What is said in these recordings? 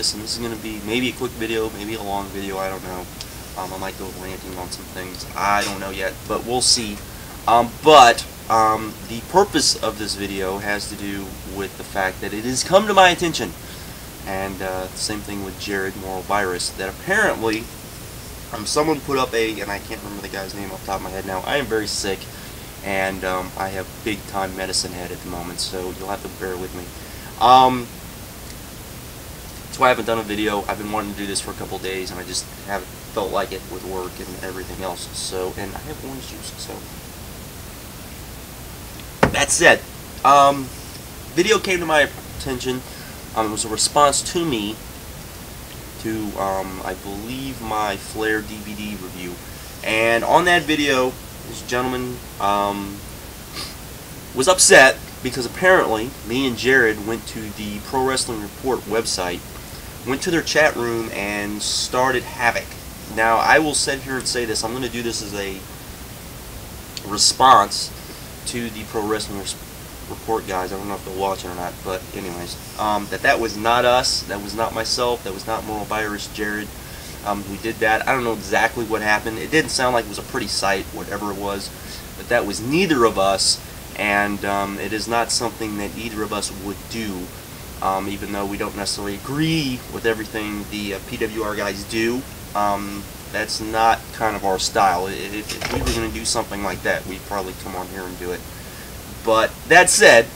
this, and this is going to be maybe a quick video, maybe a long video, I don't know. I might go ranting on some things, I don't know yet, but we'll see. The purpose of this video has to do with the fact that it has come to my attention, and same thing with Jared Moral Virus, that apparently someone put up and I can't remember the guy's name off the top of my head now. I am very sick, and I have big time medicine head at the moment, so you'll have to bear with me. That's why I haven't done a video. I've been wanting to do this for a couple days, and I just haven't felt like it with work and everything else. So, and I have orange juice, so. That said, video came to my attention. It was a response to me to, I believe, my Flare DVD review. And on that video, this gentleman was upset because apparently me and Jared went to the Pro Wrestling Report website, went to their chat room, and started havoc. Now, I will sit here and say this. I'm going to do this as a response to the Pro Wrestling Report guys. I don't know if they're watching or not, but anyways, that was not us. That was not myself. That was not Moral Virus, Jared. We did that. I don't know exactly what happened. It didn't sound like it was a pretty site, whatever it was, but that was neither of us, and it is not something that either of us would do, even though we don't necessarily agree with everything the PWR guys do. That's not kind of our style. If we were going to do something like that, we'd probably come on here and do it. But that said,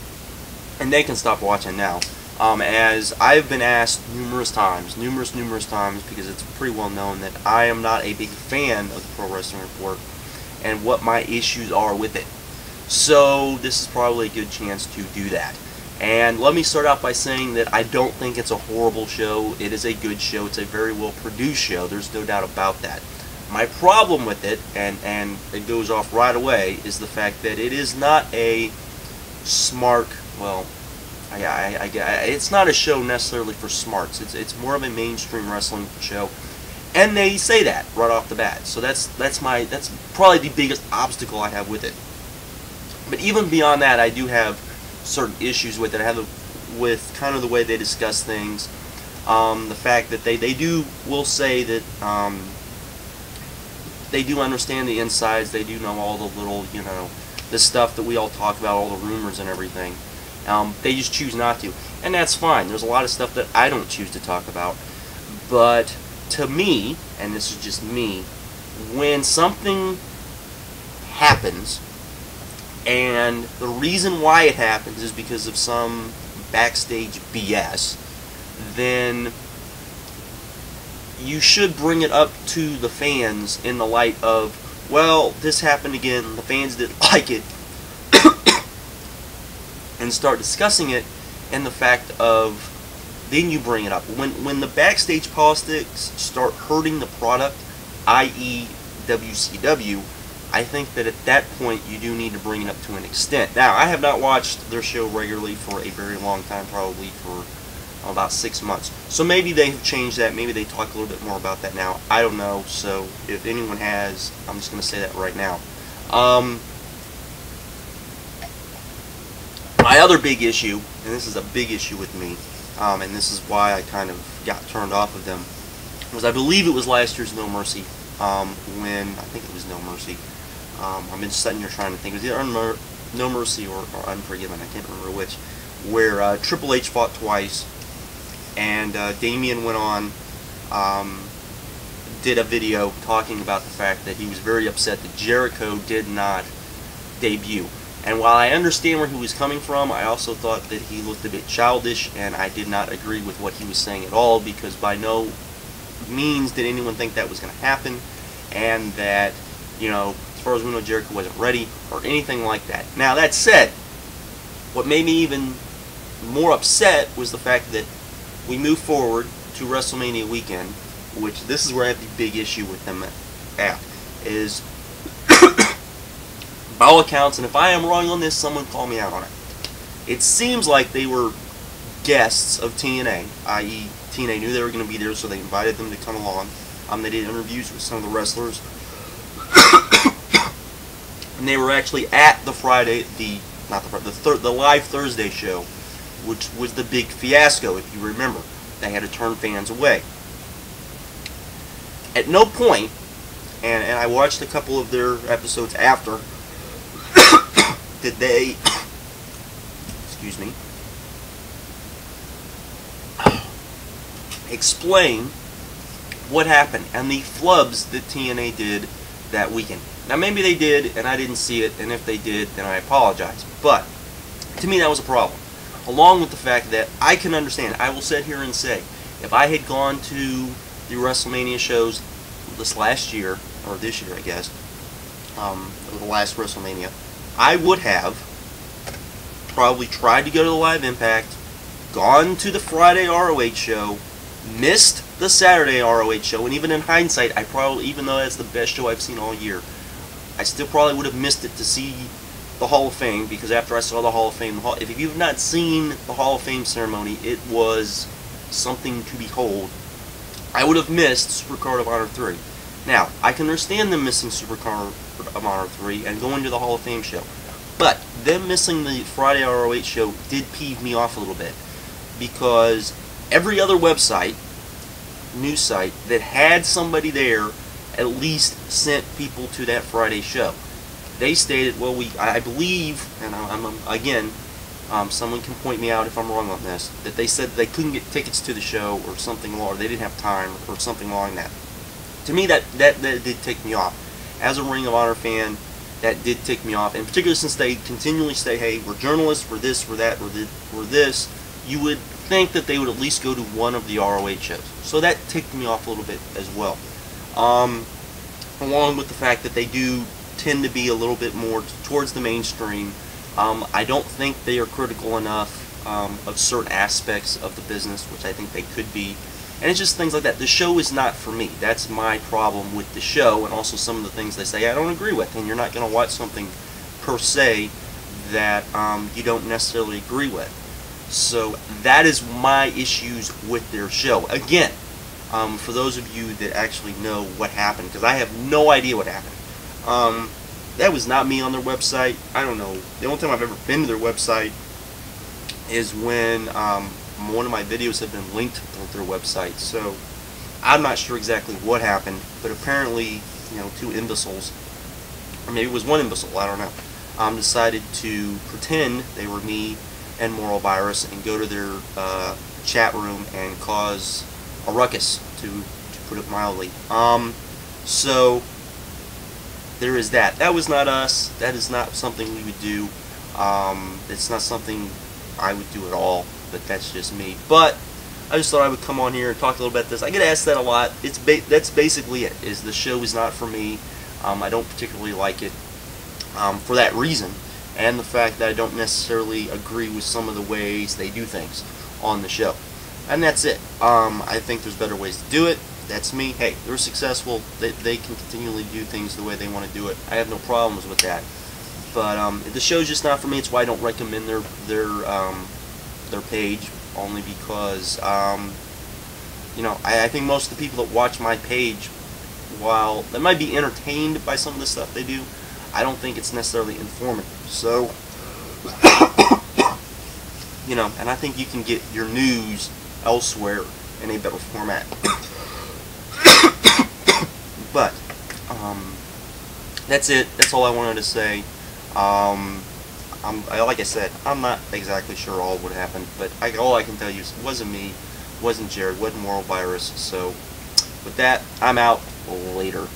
and they can stop watching now, as I've been asked numerous times, because it's pretty well known that I am not a big fan of the Pro Wrestling Report and what my issues are with it. So this is probably a good chance to do that. And let me start out by saying that I don't think it's a horrible show. It is a good show. It's a very well produced show. There's no doubt about that. My problem with it, and it goes off right away, is the fact that it is not a smart, well, it's not a show necessarily for smarts. It's more of a mainstream wrestling show, and they say that right off the bat. So that's probably the biggest obstacle I have with it. But even beyond that, I do have certain issues with it. I have with kind of the way they discuss things, the fact that they will say that they do understand the insides, they do know all the little, you know, the stuff that we all talk about, all the rumors and everything. They just choose not to, and that's fine. There's a lot of stuff that I don't choose to talk about, but to me, and this is just me, when something happens and the reason why it happens is because of some backstage BS, then you should bring it up to the fans in the light of, well, this happened again, the fans didn't like it, and start discussing it, and the fact of, then you bring it up. When the backstage politics start hurting the product, i.e. WCW, I think that at that point you do need to bring it up to an extent. Now, I have not watched their show regularly for a very long time, probably for about 6 months. So maybe they have changed that, maybe they talk a little bit more about that now. I don't know, so if anyone has, I'm just going to say that right now. My other big issue, and this is a big issue with me, and this is why I kind of got turned off of them, was I believe it was last year's No Mercy, when, I think it was No Mercy. I'm just sitting here trying to think. It was either No Mercy or Unforgiven. I can't remember which. Where Triple H fought twice, and Damian went on, did a video talking about the fact that he was very upset that Jericho did not debut. And while I understand where he was coming from, I also thought that he looked a bit childish, and I did not agree with what he was saying at all, because by no means did anyone think that was going to happen, and that, you know, as far as we know, Jericho wasn't ready or anything like that. Now, that said, what made me even more upset was the fact that we moved forward to WrestleMania weekend, which this is where I have the big issue with them at, is by all accounts, and if I am wrong on this, someone call me out on it. It seems like they were guests of TNA, i.e. TNA knew they were going to be there, so they invited them to come along. They did interviews with some of the wrestlers. And they were actually at the the live Thursday show, which was the big fiasco, if you remember. they had to turn fans away. At no point, and I watched a couple of their episodes after, did they, excuse me, explain what happened and the flubs that TNA did that weekend. Now maybe they did and I didn't see it, and if they did then I apologize, but to me that was a problem, along with the fact that I can understand. I will sit here and say, if I had gone to the WrestleMania shows this last year, or this year I guess, or the last WrestleMania, I would have probably tried to go to the Live Impact, gone to the Friday ROH show, missed the Saturday ROH show, and even in hindsight, I probably, even though that's the best show I've seen all year, I still probably would have missed it to see the Hall of Fame, because after I saw the Hall of Fame, if you've not seen the Hall of Fame ceremony, it was something to behold. I would have missed Supercard of Honor 3. Now, I can understand them missing Supercard of Honor 3 and going to the Hall of Fame show, but them missing the Friday ROH show did peeve me off a little bit, because every other website, news site, that had somebody there at least sent people to that Friday show. They stated, well, I believe, and again, someone can point me out if I'm wrong on this, that they said they couldn't get tickets to the show or something, or they didn't have time or something along that. To me, that did tick me off. As a Ring of Honor fan, that did tick me off, and particularly since they continually say, hey, we're journalists, we're this, we're that, we're this, you would think that they would at least go to one of the ROH shows. So that ticked me off a little bit as well. Along with the fact that they do tend to be a little bit more towards the mainstream. I don't think they are critical enough of certain aspects of the business, which I think they could be. And it's just things like that. The show is not for me. That's my problem with the show, and also some of the things they say I don't agree with. And you're not going to watch something per se that you don't necessarily agree with. So that is my issues with their show. Again, for those of you that actually know what happened, because I have no idea what happened. That was not me on their website. I don't know. The only time I've ever been to their website is when one of my videos have been linked to their website. So I'm not sure exactly what happened, but apparently, you know, two imbeciles, or maybe it was one imbecile, I don't know, decided to pretend they were me and Moral Virus and go to their chat room and cause a ruckus, to put it mildly. So there is that. That was not us. That is not something we would do. It's not something I would do at all, but that's just me. But I just thought I would come on here and talk a little about this. I get asked that a lot. That's basically it, is the show is not for me. I don't particularly like it for that reason, and the fact that I don't necessarily agree with some of the ways they do things on the show. And that's it. I think there's better ways to do it. That's me. Hey, they're successful. They can continually do things the way they want to do it. I have no problems with that. But the show's just not for me. It's why I don't recommend their page, only because you know, I think most of the people that watch my page, while they might be entertained by some of the stuff they do, I don't think it's necessarily informative. So you know, and I think you can get your news elsewhere in a better format. But that's it. That's all I wanted to say. Like I said, I'm not exactly sure all what happened, but all I can tell you is it wasn't me, wasn't Jared, wasn't Moral Virus. So with that, I'm out. Later.